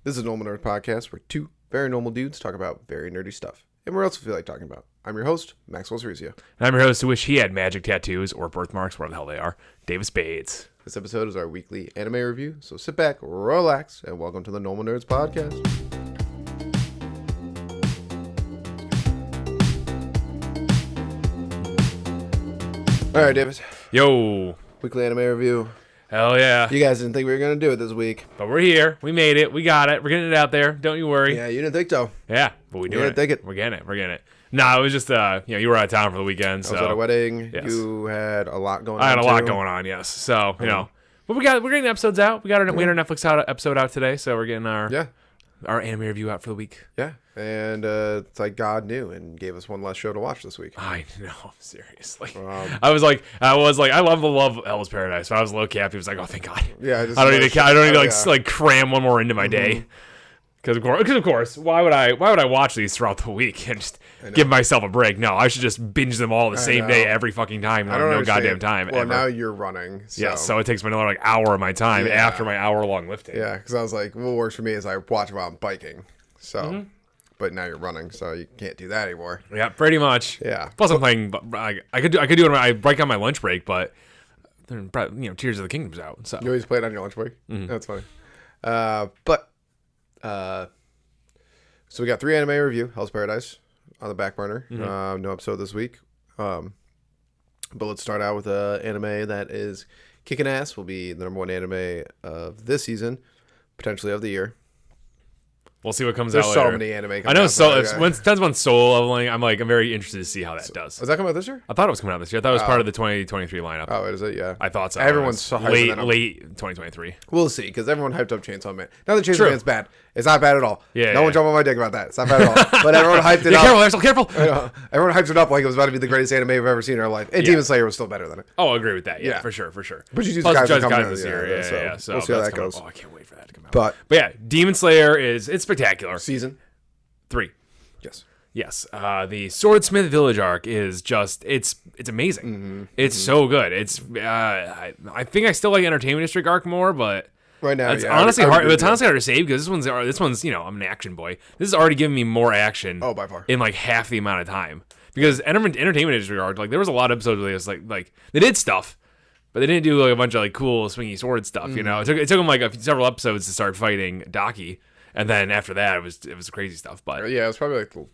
This is a Normal Nerd Podcast where two very normal dudes talk about very nerdy stuff. And where else we feel like talking about. I'm your host, Maxwell Cerizia. And I'm your host who wish he had magic tattoos or birthmarks, whatever the hell they are, Davis Bates. This episode is our weekly anime review, so sit back, relax, and welcome to the Normal Nerds Podcast. All right, Davis. Yo. Weekly anime review. Hell yeah. You guys didn't think we were going to do it this week. But we're here. We made it. We got it. We're getting it out there. Don't you worry. Yeah, you didn't think so. Yeah, but we doing didn't think it. We're getting it. We're getting it. No, it was just, you were out of town for the weekend. I was at a wedding. Yes. You had a lot going on. I had a lot too. going on, yes. So, but we're getting the episodes out. We had our Netflix episode out today, so we're getting our anime review out for the week. Yeah, and it's like God knew and gave us one less show to watch this week. I know, seriously. I love Hell's Paradise. So I was low cap. He was like, oh, thank God. Yeah, I don't need to cram one more into my day. Because of course, why would I watch these throughout the week and just give myself a break? No, I should just binge them all the same day every fucking time. I don't know goddamn time. Well, ever. Now you're running. So. Yeah, so it takes me another hour of my time after my hour-long lifting. Yeah, because I was like, what works for me is I watch while I'm biking. So, but now you're running, so you can't do that anymore. Yeah, pretty much. Yeah. Plus, I'm playing. I could do it when I break on my lunch break, but Tears of the Kingdom's out. So you always play it on your lunch break. That's funny. So we got 3 anime review. Hell's Paradise on the back burner. No episode this week. But let's start out with an anime that is kicking ass. Will be the number 1 anime of this season, potentially of the year. We'll see what comes out later. There's so many anime coming I know. out. So it depends on soul leveling. I'm very interested to see how that does. Is that coming out this year? I thought it was coming out this year. I thought it was part of the 2023 lineup. Oh, is it? Yeah. I thought so. Everyone's so hyped late 2023. We'll see, because everyone hyped up Chainsaw Man. Now that Chainsaw Man's bad. It's not bad at all. Yeah. No one jump on my dick about that. It's not bad at all. But everyone hyped it up. Careful, Axel, careful. Everyone hyped it up like it was about to be the greatest anime we've ever seen in our life. And Demon Slayer was still better than it. Oh, I agree with that. Yeah, for sure. But you Plus, guys Judge coming Guys out this year. Yeah. So we'll see how that goes. I can't wait for that to come out. But yeah, Demon Slayer it's spectacular. Season 3. Yes. The Swordsmith Village arc is just it's amazing. It's so good. It's I think I still like Entertainment District arc more, but right now it's honestly hard. It's honestly hard to save because this one's I'm an action boy. This is already giving me more action. Oh, by far. In like half the amount of time because Entertainment District arc there was a lot of episodes where it was like they did stuff, but they didn't do a bunch of cool swingy sword stuff. It took them several episodes to start fighting Daki, and then after that it was crazy stuff. But yeah, it was probably the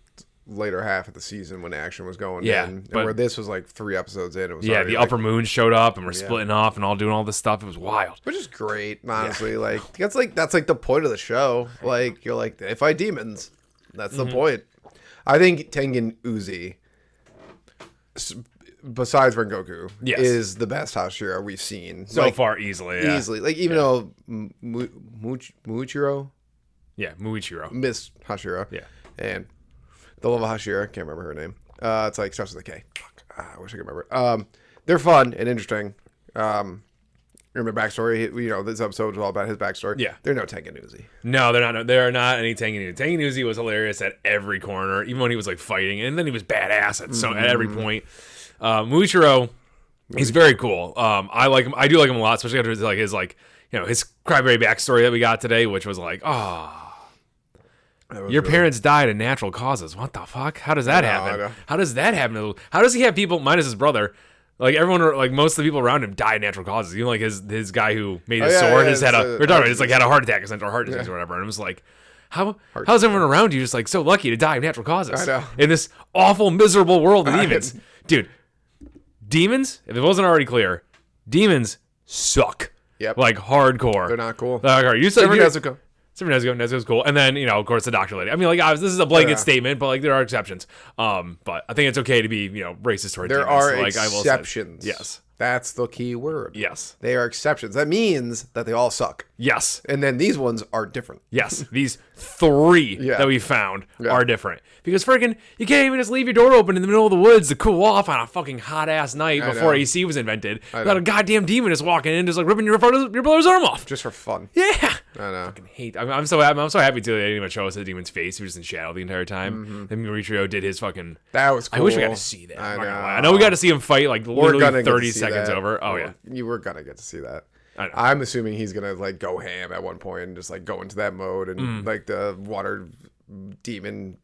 later half of the season when action was going in, but where this was 3 episodes in. It was the Upper Moon showed up and we're splitting off and all doing all this stuff. It was wild, which is great, honestly. That's the point of the show. You're like, they fight demons. That's the point. I think Tengen Uzi, besides Rengoku, is the best Hashira we've seen so far, easily. Even though Muichiro, Muichiro, Miss Hashira, and the love of Hashira, can't remember her name. It's starts with a K. Fuck, I wish I could remember. They're fun and interesting. Remember backstory? This episode was all about his backstory. Yeah, they're no Tengen Uzi. No, they're not. They're not any Tengen Uzi. Tengen Uzi was hilarious at every corner, even when he was fighting, and then he was badass at every point. Muichiro, he's very cool. I like him. I do like him a lot, especially after his his cryberry backstory that we got today, which was your parents died of natural causes. What the fuck? How does that happen? How does that happen? How does he have people, minus his brother, everyone, most of the people around him died of natural causes. Even his guy who made his sword had a heart attack, essentially, or heart disease or whatever. And it was how's everyone around you just so lucky to die of natural causes? I know. In this awful, miserable world of demons. Dude, demons, if it wasn't already clear, demons suck. Yep. Hardcore. They're not cool. You said Nezuko. Nezuko's cool. And then, of course, the doctor lady. I mean, this is a blanket statement, but there are exceptions. But I think it's okay to be, racist towards there demons. There are exceptions. Yes. That's the key word. Yes. They are exceptions. That means that they all suck. Yes. And then these ones are different. Yes. These 3 that we found are different. Because freaking, you can't even just leave your door open in the middle of the woods to cool off on a fucking hot ass night before AC was invented. You got a goddamn demon just walking in, just ripping your brother's arm off. Just for fun. Yeah. I know. I fucking hate. I'm so happy to they didn't even show us the demon's face. He was in shadow the entire time. Then Mauricio did his fucking. That was cool. I wish we got to see that. I know we got to see him fight literally 30 seconds over. Oh yeah. You were gonna get to see that. I'm assuming he's gonna like go ham at one point and just like go into that mode and like the water demon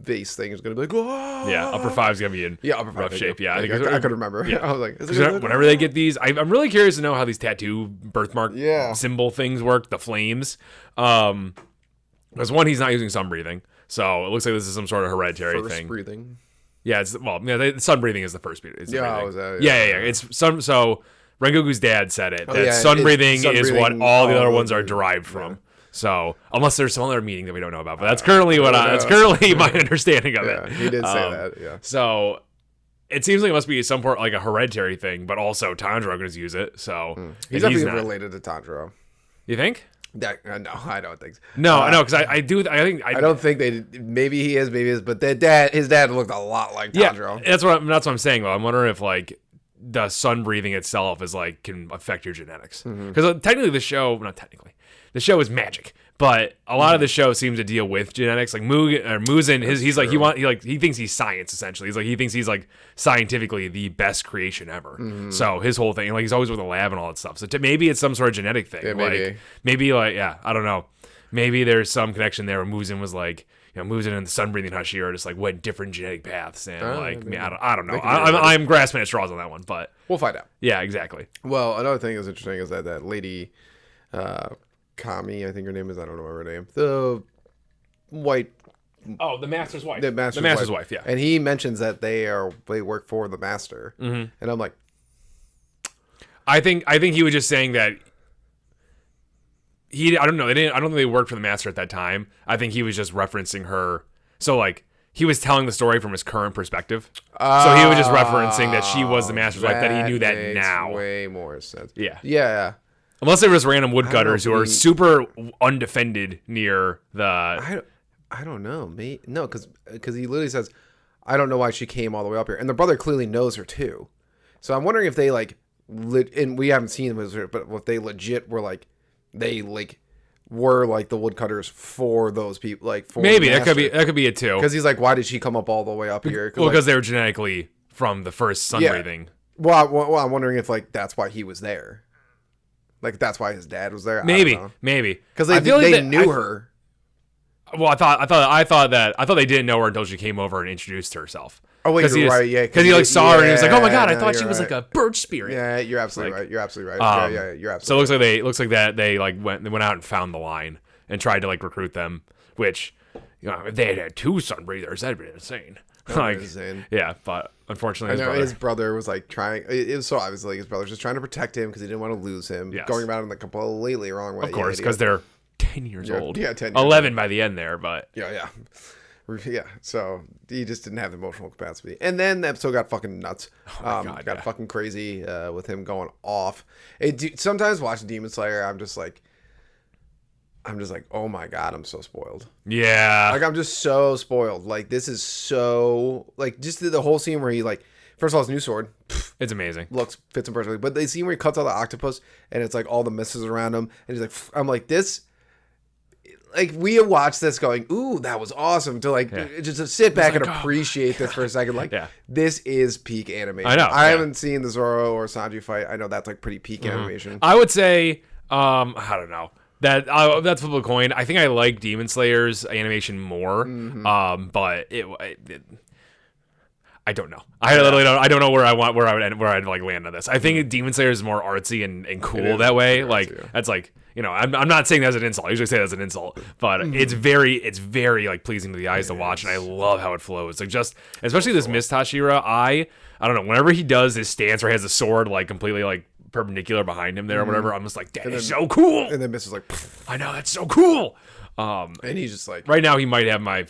base thing is gonna be like, oh! Yeah, upper 5's gonna be in rough shape. Yeah, I could remember. Yeah. I was like, whenever they get these, I'm really curious to know how these tattoo birthmark symbol things work. The flames, because one, he's not using sun breathing, so it looks like this is some sort of hereditary thing. Breathing. Yeah, sun breathing is the first breathing. Yeah. It's sun. So Rengoku's dad said it. That sun breathing is what all the other ones are derived from. So unless there's some other meaning that we don't know about, but that's currently that's currently my understanding of it. He did say that. Yeah. So it seems like it must be some part like a hereditary thing, but also Tanjiro going to use it. So he's definitely related to Tanjiro. You think? No, I don't think so. No, because I don't think they. Maybe he is, but his dad looked a lot like Tanjiro. Yeah, that's what I'm saying. Though I'm wondering if like the sun breathing itself is like can affect your genetics, because technically the show is magic, but a lot of the show seems to deal with genetics. Like Muzan, he thinks he's science essentially. He thinks he's like scientifically the best creation ever. So his whole thing, like he's always with a lab and all that stuff. So maybe it's some sort of genetic thing. Yeah, maybe I don't know. Maybe there's some connection there where Muzan was like, Muzan and the sun breathing Hashira just like went different genetic paths, and I don't know. I'm grasping at straws on that one, but we'll find out. Yeah, exactly. Well, another thing that's interesting is that lady. Kami, I think her name is. I don't know her name. The white. Oh, the master's wife. The master's wife. Yeah. And he mentions that they work for the master, and I'm like, I think he was just saying that. I don't know. I don't think they worked for the master at that time. I think he was just referencing her. So like he was telling the story from his current perspective. So he was just referencing that she was the master's wife. That he knew that now. Way more sense. Yeah. Yeah. Unless there was random woodcutters who are super undefended near the. I don't know. No, because he literally says, "I don't know why she came all the way up here," and the brother clearly knows her too. So I'm wondering if they like, and we haven't seen them, but if they legit were like, were like the woodcutters for those people, like for maybe that could be it too. Because he's like, why did she come up all the way up here? Well, because they were genetically from the first sun breathing. Well, I'm wondering if like that's why he was there. Like that's why his dad was there. Maybe because they knew her. Well, I thought they didn't know her until she came over and introduced herself. Oh wait, you're right. Yeah, because he like saw her and he was like, "Oh my god, I thought she was like a birch spirit." Yeah, you're absolutely right. You're absolutely right. You're absolutely. So it looks like they like went out and found the line and tried to like recruit them. Which, if they had 2 sun breathers, that'd be insane. Like, insane. Yeah, but unfortunately, his brother was like trying. It was so obviously like his brother's just trying to protect him because he didn't want to lose him. Yes. Going about it in the completely wrong way. Of course, because they're 10 years old. Yeah, 10 years 11 old. By the end there, but yeah. So he just didn't have the emotional capacity, and then the episode got fucking nuts. Oh my God, got fucking crazy with him going off. Sometimes watching Demon Slayer, I'm just like, oh my God, I'm so spoiled. Yeah. Like, I'm just so spoiled. Like, this is so, like, just the whole scene where he, like, first of all, his new sword. It's amazing. Fits him perfectly. But the scene where he cuts out the octopus and it's, like, all the missiles around him. And he's like, I'm like, this, like, we have watched this going, ooh, that was awesome. To, like, just to sit back and appreciate this for a second. Like, this is peak animation. I know. I haven't seen the Zoro or Sanji fight. I know that's, like, pretty peak animation. I would say, I don't know. That's flip of a coin. I think I like Demon Slayer's animation more, but I don't know. I literally don't. I don't know where I'd like land on this. I think Demon Slayer is more artsy and cool that way. Like that's like I'm not saying that as an insult. I usually say that as an insult, but it's very like pleasing to the eyes to watch, and I love how it flows. Like just especially this Mist Hashira. I don't know. Whenever he does his stance where he has the sword like completely like perpendicular behind him there or whatever, I'm just like, that is so cool. And then Mist is like, I know, that's so cool. And he's just like, right now he might have my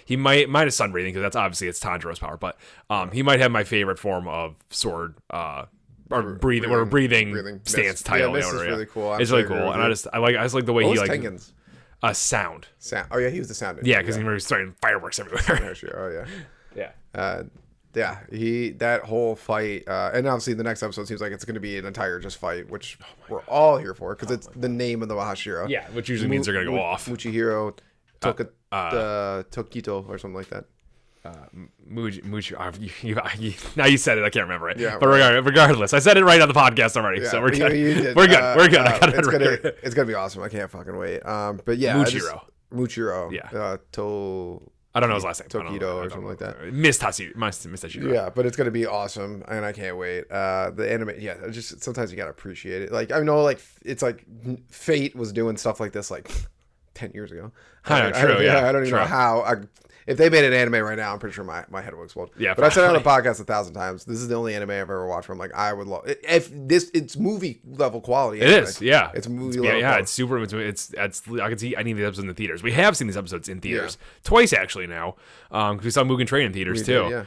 he might have sun breathing because that's obviously it's Tanjiro's power, but he might have my favorite form of sword or breathing stance title. Mist is really cool. It's really cool, and I just like the way he like Tengen's? Sound. Oh yeah, he was the sound. Yeah, because he was starting fireworks everywhere. Oh yeah. That whole fight, and obviously the next episode seems like it's going to be an entire just fight, which we're all here for because it's the name of the Hashira. Yeah, which usually means they're going to go off. Muchihiro Tokito or something like that. Now you said it. I can't remember it. Yeah, but regardless, I said it right on the podcast already, so we're good. You did. We're good. We're good. I got it. It's gonna be awesome. I can't fucking wait. But yeah, Muchiro. Yeah. I don't know his last name. Tokido or something like that. Missed Tashiro. Yeah, but it's gonna be awesome, and I can't wait. The anime, just sometimes you gotta appreciate it. Like I know, like it's like Fate was doing stuff like this like 10 years ago. I don't even know how. If they made an anime right now, I'm pretty sure my head would explode. Yeah, but I've said it on the podcast 1,000 times. This is the only anime I've ever watched where I'm like, I would love if this. It's movie level quality. It is, yeah. It's movie level. Yeah, it's super. It's I can see. I need these episodes in the theaters. We have seen these episodes in theaters twice actually now. Because we saw Mugen Train in theaters too.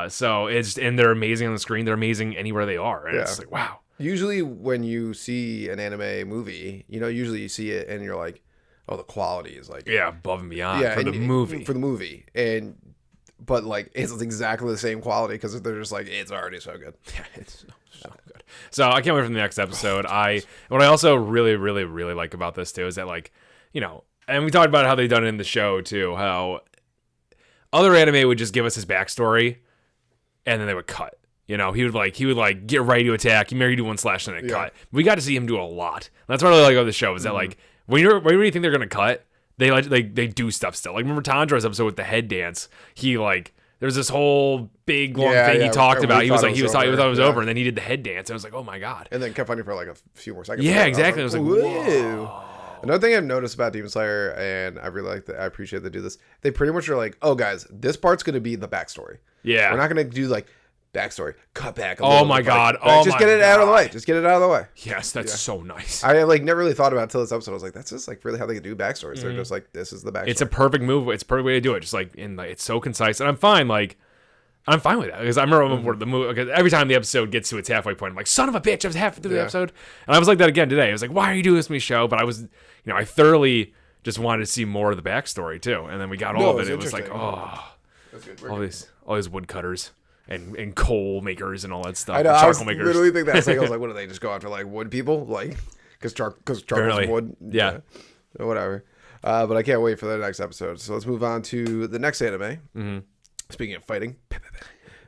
So and they're amazing on the screen. They're amazing anywhere they are. And it's like wow. Usually when you see an anime movie, usually you see it and you're like, oh, the quality is like above and beyond for the movie. But like it's exactly the same quality because they're just like it's already so good. Yeah, it's so good. So I can't wait for the next episode. What I also really, really, really like about this too is that like and we talked about how they done it in the show too. How other anime would just give us his backstory, and then they would cut. He would get ready to attack. Maybe do one slash and then cut. We got to see him do a lot. That's what I really like about the show is that like. When you think they're gonna cut, they do stuff still. Like remember Tanjiro's episode with the head dance? There's this whole big long thing he talked about. He thought it was over, and then he did the head dance. I was like, oh my god! And then kept funny for like a few more seconds. Yeah, exactly. I was like, whoa. Another thing I've noticed about Demon Slayer, and I really like that. I appreciate they do this. They pretty much are like, oh guys, this part's gonna be the backstory. Yeah, we're not gonna do like. Backstory, cut back. Oh my god! Just get it out of the way. Just get it out of the way. Yes, that's so nice. I like never really thought about it until this episode. I was like, that's just like really how they do backstories. Mm-hmm. They're just like, this is the backstory. It's a perfect move. It's a perfect way to do it. Just like it's so concise, and I'm fine. Like I'm fine with that because I remember the movie. Because every time the episode gets to its halfway point, I'm like, son of a bitch! I was halfway through the episode, and I was like that again today. I was like, why are you doing this to me, show? But I was, I thoroughly just wanted to see more of the backstory too, and then we got all of it. It was like, all these woodcutters. And coal makers and all that stuff. I know. I was literally thinking that. I was like, what do they just go after like wood people? Like, because charcoal's wood. Yeah. Whatever. But I can't wait for the next episode. So let's move on to the next anime. Mm-hmm. Speaking of fighting,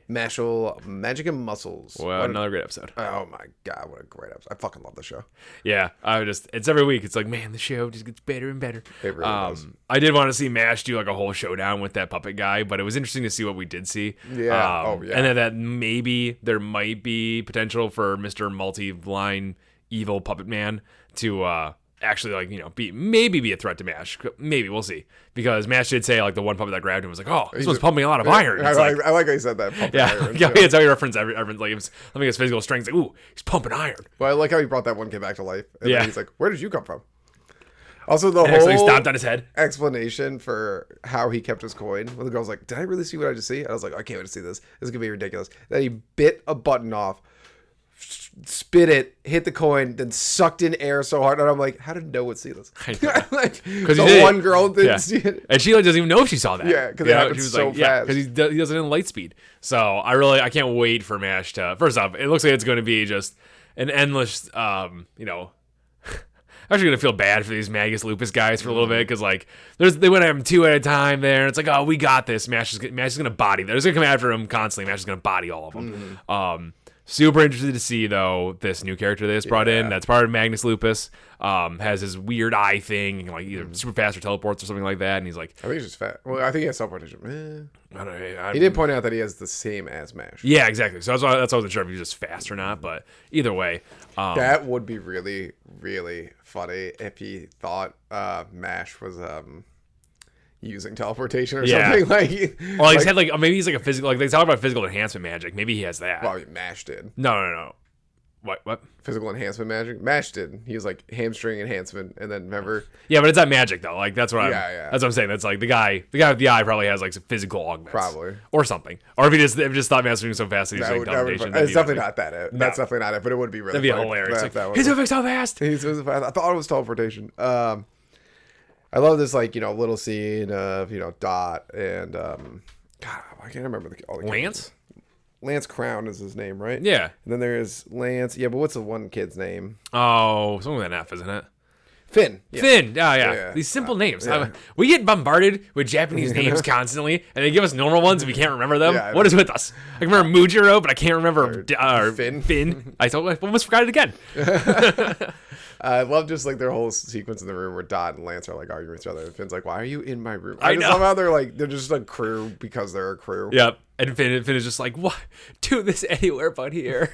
Mashle Magic and Muscles. Well, another great episode. Oh my god, what a great episode! I fucking love the show. Yeah, it's every week. It's like, man, the show just gets better and better. It really does. I did want to see Mash do like a whole showdown with that puppet guy, but it was interesting to see what we did see. Yeah. And then that maybe there might be potential for Mr. Multi-Line Evil Puppet Man to actually be a threat to Mash. Maybe we'll see, because Mash did say like the one puppet that grabbed him was like, oh, this one's pumping a lot of iron. I like how you said that. Iron, it's how you reference everyone's like I think his physical strength. Like, ooh, he's pumping iron. Well, I like how he brought that one kid back to life. And then he's like, where did you come from? Also, the whole he stomped on his head explanation for how he kept his coin. When the girl's like, did I really see what I just see? I was like, I can't wait to see this. This is gonna be ridiculous. Then he bit a button off, spit it, hit the coin, then sucked in air so hard, and I'm like, how did no one see this? Like, because one girl didn't see it, and she doesn't even know if she saw that. Yeah, because it happened so fast. Because he does it in light speed. So I can't wait for Mash to. First off, it looks like it's going to be just an endless, I'm actually gonna feel bad for these Magus Lupus guys for a little bit because like they went at him two at a time there. And it's like, oh, we got this. Mash is gonna body. They're just gonna come after him constantly. Mash is gonna body all of them. Mm-hmm. Super interested to see though this new character they just brought in. That's part of Magnus Lupus. Has his weird eye thing, and like either super fast or teleports or something like that. And he's like, I think he's just fat. Well, I think he has teleportation. I don't know. He did point out that he has the same as Mash. Yeah, exactly. So that's why I wasn't sure if he was just fast or not. But either way, that would be really, really funny if he thought Mash was using teleportation or something like. Well, he's had like maybe he's like a physical. Like they talk about physical enhancement magic. Maybe he has that. Well, Mash did. No. What? Physical enhancement magic? Mash did. He was like hamstring enhancement, and then remember. Yeah, but it's not magic though. Like that's what that's what I'm saying. That's like the guy with the eye probably has like some physical augments, probably, or something. Or if he just thought Mash was moving so fast that he's like teleportation. It's definitely not that. That's definitely not it. But it would be really. That'd be hilarious. He's moving so fast. He's moving fast. I thought it was teleportation. I love this little scene of Dot and God, I can't remember all the Lance. Lance Crown is his name, right? Yeah. And then there's Lance. Yeah, but what's the one kid's name? Oh, something with an F, isn't it? Finn. Yeah. Finn. Yeah. These simple names. Yeah. We get bombarded with Japanese names constantly, and they give us normal ones and we can't remember them. Yeah, what is with us? I can remember Mujiro, but I can't remember Finn. I almost forgot it again. I love just like their whole sequence in the room where Dot and Lance are like arguing with each other. And Finn's like, "Why are you in my room?" I know. Somehow they're just a crew because they're a crew. Yep. And Finn is just like, "What? Do this anywhere but here."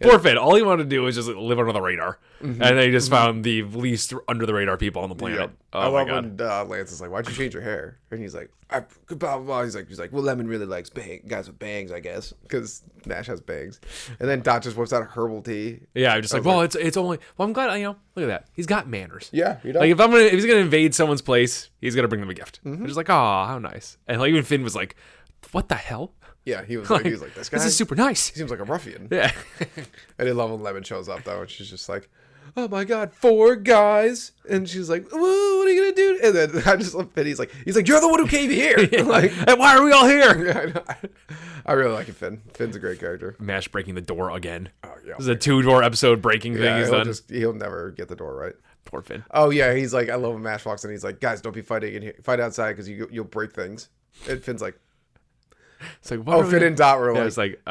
Poor Finn. All he wanted to do was just live under the radar, and they just found the least under the radar people on the planet. Yep. Oh I my love god. when Lance is like, "Why'd you change your hair?" And he's like, blah, blah, blah. He's like, "Well, Lemon really likes guys with bangs, I guess, because Nash has bangs." And then Dot just whips out a herbal tea. Yeah, I'm just like, well, it's only. Well, I'm glad. Look at that. He's got manners. Yeah, he does. Like if he's gonna invade someone's place, he's gonna bring them a gift. I'm just like, oh, how nice. And like even Finn was like, what the hell? Yeah, he was like, this guy. This is super nice. He seems like a ruffian. Yeah. I did love when Lemon shows up though, and she's just like, "Oh my god, 4 guys!" And she's like, "Whoa, what are you gonna do?" And then I just love Finn. He's like, "You're the one who came here." Like, and why are we all here? yeah, I know. I really like Finn. Finn's a great character. Mash breaking the door again. Oh yeah, This is a 2-door episode breaking thing he's done. He'll never get the door right. Poor Finn. Oh yeah, he's like, I love when Mash walks in. He's like, "Guys, don't be fighting in here. Fight outside because you'll break things." And Finn's like, It's like, what Finn and Dot were yeah, like, it's like,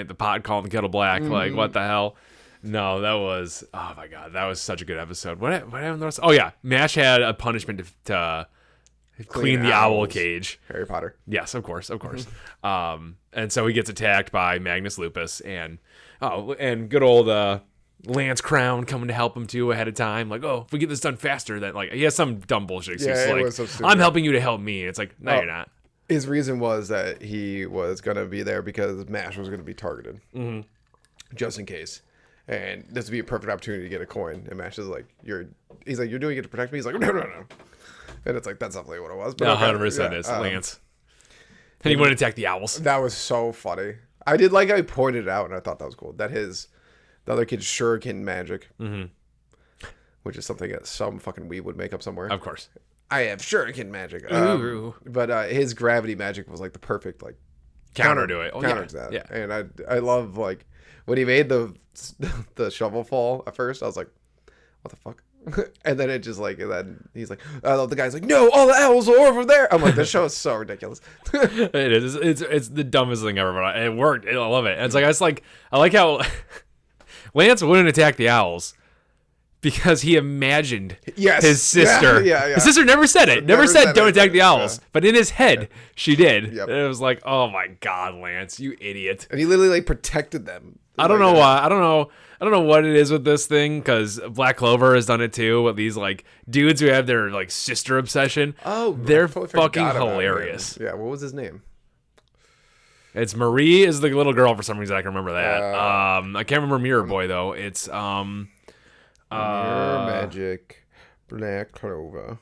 the pot calling the kettle black. Like, what the hell? No, that was, oh my god, that was such a good episode. What happened the rest? Oh yeah, Mash had a punishment to clean the owl cage. Harry Potter. Yes, of course. And so he gets attacked by Magnus Lupus and good old Lance Crown coming to help him too ahead of time. Like, oh, if we get this done faster, then like he has some dumb bullshit excuse. Yeah, it like, was so stupid. I'm helping you to help me. It's like, no, you're not. His reason was that he was gonna be there because Mash was gonna be targeted, just in case. And this would be a perfect opportunity to get a coin. And Mash is like, he's like, "You're doing it to protect me." He's like, no. And it's like, that's definitely what it was. But 100% is Lance. And he went to attack the owls. That was so funny. I did like how he pointed it out, and I thought that was cool. That the other kid's shuriken magic, which is something that some fucking weeb would make up somewhere. Of course. I have shuriken magic. Ooh. But his gravity magic was like the perfect like Counter to it. Oh, counter to that. Yeah. And I love like when he made the shovel fall at first, I was like, what the fuck? And then it just like, and then he's like, the guy's like, no, all the owls are over there. I'm like, this show is so ridiculous. It is. It's the dumbest thing ever, but it worked. I love it. And it's like, I like how Lance wouldn't attack the owls because he imagined his sister. Yeah. His sister never said it. Never said don't attack the owls. Yeah. But in his head, she did. Yep. And it was like, oh my God, Lance, you idiot. And he literally like protected them. I don't know why. I don't know what it is with this thing because Black Clover has done it too with these like dudes who have their like sister obsession. Oh, they're totally fucking forgot about hilarious. him. Yeah, what was his name? It's Marie is the little girl for some reason. I can remember that. I can't remember Mirror Boy though. It's Mirror Magic, Black Clover.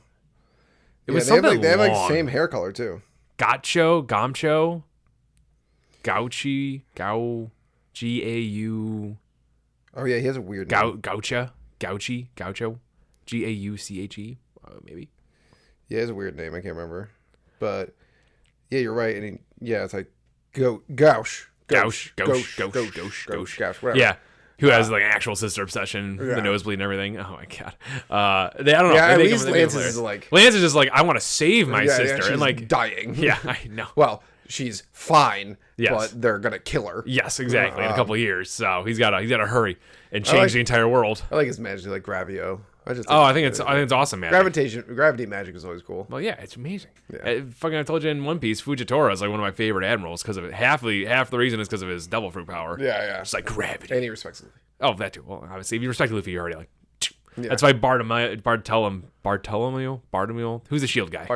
It was something they have long. like same hair color too. Gaucho, Gauchi, G-A-U. Oh yeah, he has a weird name. Gaucho, G-A-U-C-H-E, maybe. Yeah, he has a weird name. I can't remember, but yeah, you're right. And it's like Gauche, whatever. Yeah. Who has like actual sister obsession, the nosebleed and everything. Oh my God. I don't know. Yeah, at least Lance is just like, I want to save my sister. She's and like dying. Yeah, I know. Well, she's fine, Yes. but they're going to kill her. Yes, exactly. In a couple of years. So he's gotta hurry and change the entire world. I like his magic, like Gravio. I think it's awesome, man. Gravity magic is always cool. Well, yeah, it's amazing. Yeah. I told you in One Piece, Fujitora is like one of my favorite admirals because of it. Half the reason is because of his devil fruit power. Yeah. It's like gravity. And he respects Luffy. Oh, that too. Well, obviously, if you respect Luffy, you're already like. Yeah. That's why Bartolomeo. Who's the shield guy?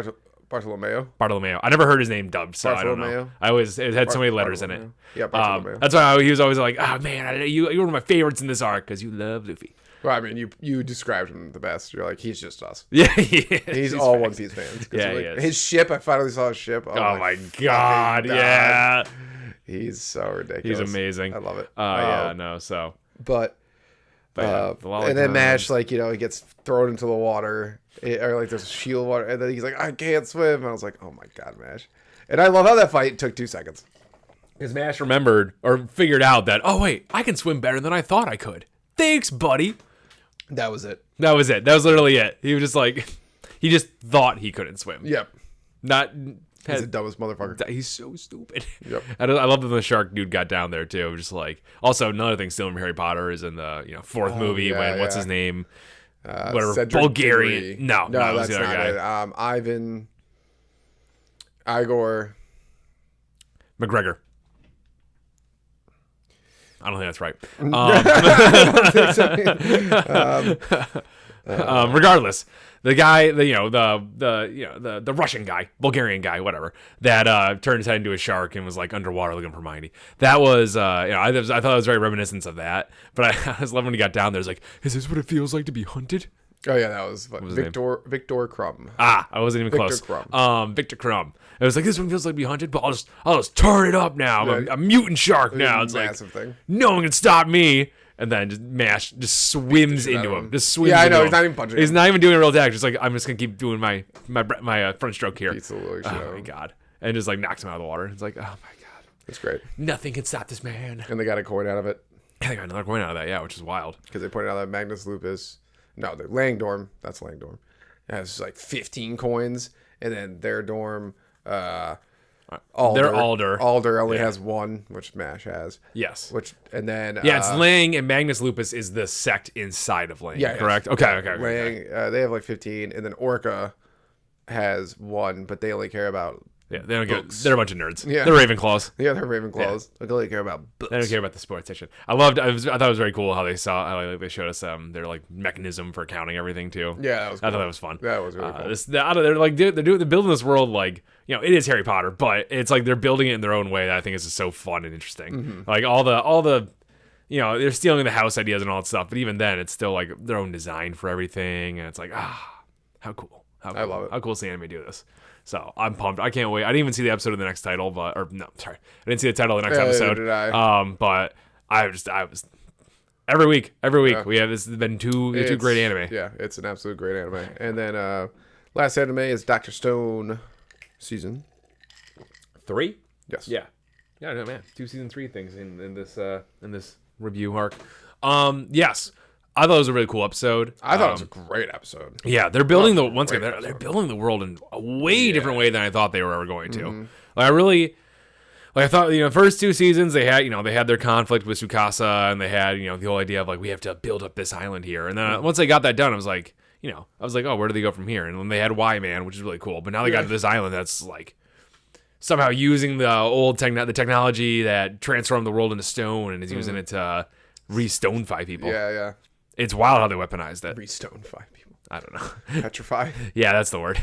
Bartolomeo. I never heard his name dubbed, so I don't know. It had so many letters in it. Yeah, Bartolomeo. That's why he was always like, oh man, you're one of my favorites in this arc because you love Luffy. Well, I mean, you described him the best. You're like, he's just us. Yeah, he's all One Piece fans. Yeah, like, he is. His ship, I finally saw his ship. Oh my God, yeah. He's so ridiculous. He's amazing. I love it. But and then Mash, like, he gets thrown into the water, or like there's shield water, and then he's like, I can't swim. And I was like, oh my God, Mash. And I love how that fight took 2 seconds. Because Mash remembered or figured out that, oh wait, I can swim better than I thought I could. Thanks, buddy. That was it. That was it. That was literally it. He was just like, he just thought he couldn't swim. Yep. Not. He's the dumbest motherfucker. He's so stupid. Yep. I love that the shark dude got down there too. Just like, also another thing stealing from Harry Potter is in the fourth movie when what's his name, whatever, Cedric Bulgarian. Diggory. No, that's the other not guy. It. Igor McGregor. I don't think that's right. Regardless, the guy, the Russian guy, Bulgarian guy, whatever, that turned his head into a shark and was like underwater looking for Hermione. That was, I thought it was very reminiscent of that. But I was loving when he got down there. It's like, is this what it feels like to be hunted? Oh yeah, that was fun. Victor Crumb. I wasn't even close. Victor Crumb. It was like, this one feels like to be hunted, but I'll just turn it up now. I'm a mutant shark now. It's massive like thing. No one can stop me. And then just swims into him. Just swims. Yeah, I know. Him. He's not even punching. He's not even doing a real attack. Just like, I'm just gonna keep doing my front stroke here. Oh my god! And just like knocks him out of the water. It's like, oh my god, that's great. Nothing can stop this man. And they got a coin out of it. Yeah, they got another coin out of that. Yeah, which is wild. Because they pointed out that Magnus Lupus. No, the Langdorm. That's Langdorm. It has like 15 coins, and then their dorm. Alder only has one, which MASH has. Yes. And then it's Lang, and Magnus Lupus is the sect inside of Lang. Yeah, correct. Yes. Okay. Lang, they have like 15, and then Orca has one, but they only care about. Yeah, they don't get. They're a bunch of nerds. Yeah, they're Ravenclaws. Yeah, they're Ravenclaws. Yeah. They only care about books. They don't care about the sports section. I thought it was very cool how they showed us their like mechanism for counting everything too. Yeah, that was cool. I thought that was fun. That was really cool. They're building this world like, it is Harry Potter, but it's like they're building it in their own way that I think is just so fun and interesting. Mm-hmm. Like all the they're stealing the house ideas and all that stuff, but even then it's still like their own design for everything, and it's like how cool. I love it. How cool is the anime do this? So I'm pumped. I can't wait. I didn't even see the episode of the next title, I didn't see the title of the next episode. Did I. But I was every week we have this has been two great anime. Yeah, it's an absolute great anime. And then last anime is Dr. Stone season 3. Yes. Yeah. Yeah, no man. 2 season 3 things in this review arc. Yes. I thought it was a really cool episode. I thought it was a great episode. Yeah, they're building they're building the world in a way different way than I thought they were ever going to. Mm-hmm. I thought, first 2 seasons they had their conflict with Tsukasa, and they had, the whole idea of like, we have to build up this island here. And then once they got that done, I was like, oh, where do they go from here? And then they had Y-Man, which is really cool. But now they got this island that's like somehow using the the technology that transformed the world into stone and is using it to re-stonify people. Yeah. It's wild how they weaponized it. Re-stonify people. I don't know. Petrify. Yeah, that's the word.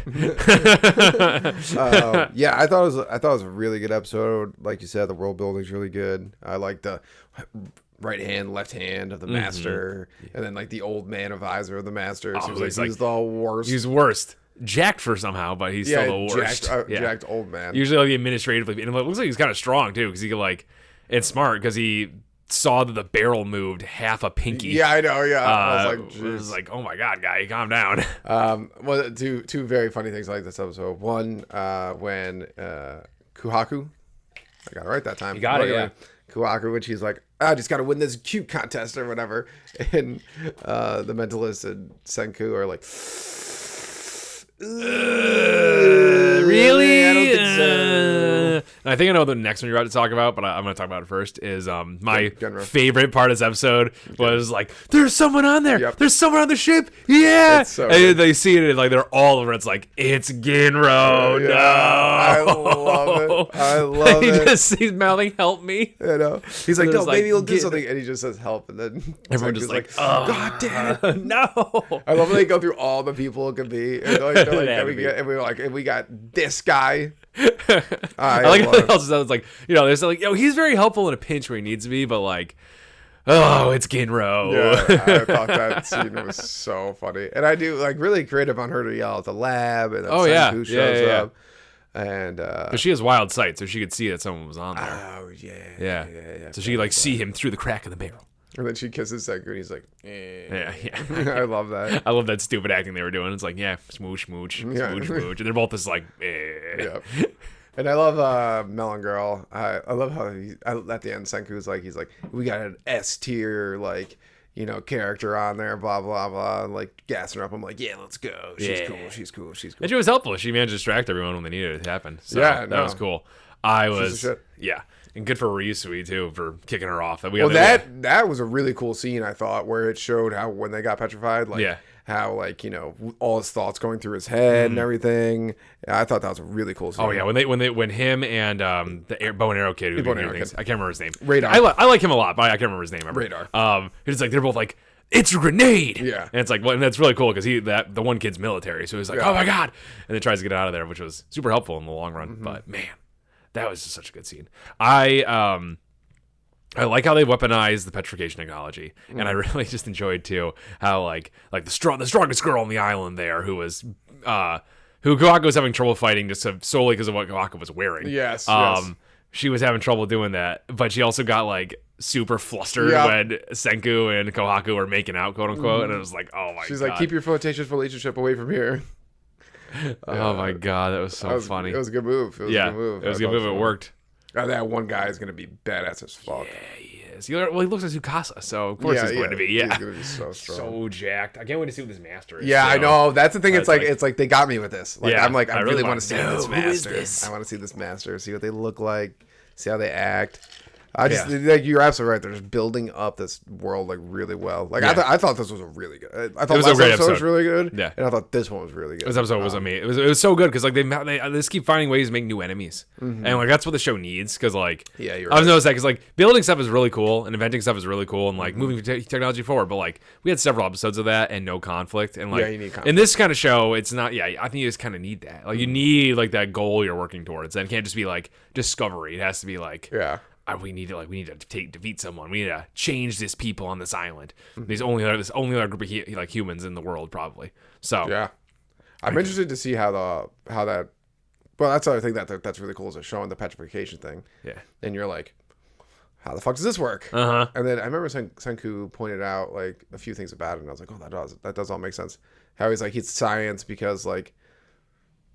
Yeah, I thought it was a really good episode. Like you said, the world building's really good. I like the right hand, left hand of the master, and then like the old man advisor of the master. So he's the worst. He's worst. Jacked for somehow, but he's still the worst. Jacked old man. Usually like the administratively, and it looks like he's kind of strong too, because he could it's smart because he saw that the barrel moved half a pinky. Yeah, I know. Yeah, I was like, oh my god, guy, calm down. Well, two very funny things like this episode. One, when Kuhaku, I got it right that time. You got it. Yeah. Kuhaku, when she's like, I just got to win this cute contest or whatever, and the mentalist and Senku are like, really? I don't think so. I think I know the next one you're about to talk about, but I'm going to talk about it first. Is my favorite part of this episode was like, there's someone on there. Yep. There's someone on the ship. Yeah. So and they see it, and like they're all over. It's like, it's Ginro. Yeah. No. I love it. He's mouthing, help me. I know. He's like, no, maybe he'll do something, and he just says help, and then everyone's just like, oh, God damn it, no. I love when they go through all the people it could be, and we got this guy. I like how it also sounds like, there's like, he's very helpful in a pinch where he needs to be, but like, oh, it's Ginro. Yeah, I thought that scene was so funny, and I do like really creative on her to yell at the lab, and Senku shows up, and but she has wild sight, so she could see that someone was on there. Oh yeah. So she could like see him through the crack of the barrel. And then she kisses Senku, and he's like, Yeah. I love that. I love that stupid acting they were doing. It's like, yeah, smooch, and they're both just like, Yeah. And I love Melon Girl. I love how at the end Senku's like, he's like, we got an S tier like character on there, blah blah blah, and, like gassing her up. I'm like, yeah, let's go. She's cool. And she was helpful. She managed to distract everyone when they needed it to happen. So that was cool. And good for Ryusui too for kicking her off. That was a really cool scene, I thought, where it showed how when they got petrified, how all his thoughts going through his head and everything. I thought that was a really cool scene. Oh yeah, when him and the bow and arrow kid, I can't remember his name. Radar. I like him a lot, but I can't remember his name. Radar. It's like they're both like, it's a grenade. Yeah. And it's like, and that's really cool because the one kid's military, so he's like, oh my god, and then tries to get out of there, which was super helpful in the long run. But man, that was just such a good scene. I like how they weaponized the petrification technology, and I really just enjoyed too how like the strongest girl on the island there, who was who Kohaku was having trouble fighting just solely because of what Kohaku was wearing. Yes. She was having trouble doing that, but she also got like super flustered when Senku and Kohaku were making out, quote unquote, and it was like, oh my god. She's like, keep your flirtatious relationship away from here. Oh my god, that was so funny. It was a good move. It was a good move. It worked. That one guy is going to be badass as fuck. Yeah, he is. He looks like Tsukasa, so of course he's going to be. Yeah, he's going to be so strong. So jacked. I can't wait to see what this master is. Yeah, I know. That's the thing. It's like they got me with this. Like, I'm like, I really want to see this master. I want to see this master, see what they look like, see how they act. You're absolutely right. They're just building up this world like really well. Like I thought this was a really good. I thought it was last episode was really good. Yeah, and I thought this one was really good. This episode was amazing. It was so good because like they just keep finding ways to make new enemies, and like that's what the show needs. Because like you're right. I've noticed that because like building stuff is really cool and inventing stuff is really cool and like moving technology forward. But like we had several episodes of that and no conflict. And like you need conflict. In this kind of show, it's not. Yeah, I think you just kind of need that. Like you need like that goal you're working towards, and it can't just be like discovery. It has to be like we need to defeat someone. We need to change this people on this island. There's only other group of humans in the world probably. So I'm interested to see how that. Well, that's the other thing that's really cool is they're showing the petrification thing. Yeah, and you're like, how the fuck does this work? And then I remember Senku pointed out like a few things about it, and I was like, oh, that does all make sense. How he's like, he's science because like.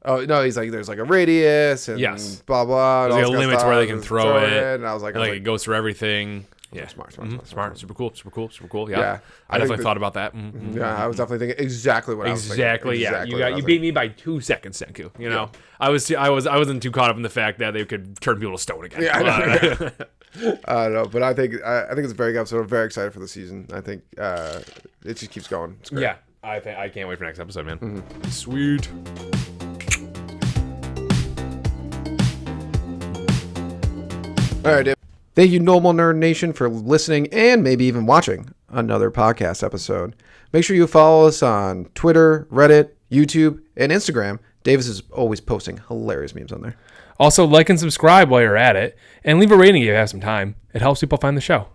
Oh no, he's like, there's like a radius and blah blah. There's like a limit to where they can throw it, and I was like, it goes through everything. Yeah, smart, super cool. Yeah, I definitely thought about that. Yeah, I was definitely thinking exactly what I was thinking. Exactly. You beat me by 2 seconds, Senku. You know, I wasn't too caught up in the fact that they could turn people to stone again. Yeah, I don't know, but I think it's a very good episode. I'm very excited for the season. I think it just keeps going. It's great. Yeah, I can't wait for next episode, man. Sweet. All right, Dave. Thank you, Normal Nerd Nation, for listening and maybe even watching another podcast episode. Make sure you follow us on Twitter, Reddit, YouTube, and Instagram. Davis is always posting hilarious memes on there. Also, like and subscribe while you're at it, and leave a rating if you have some time. It helps people find the show.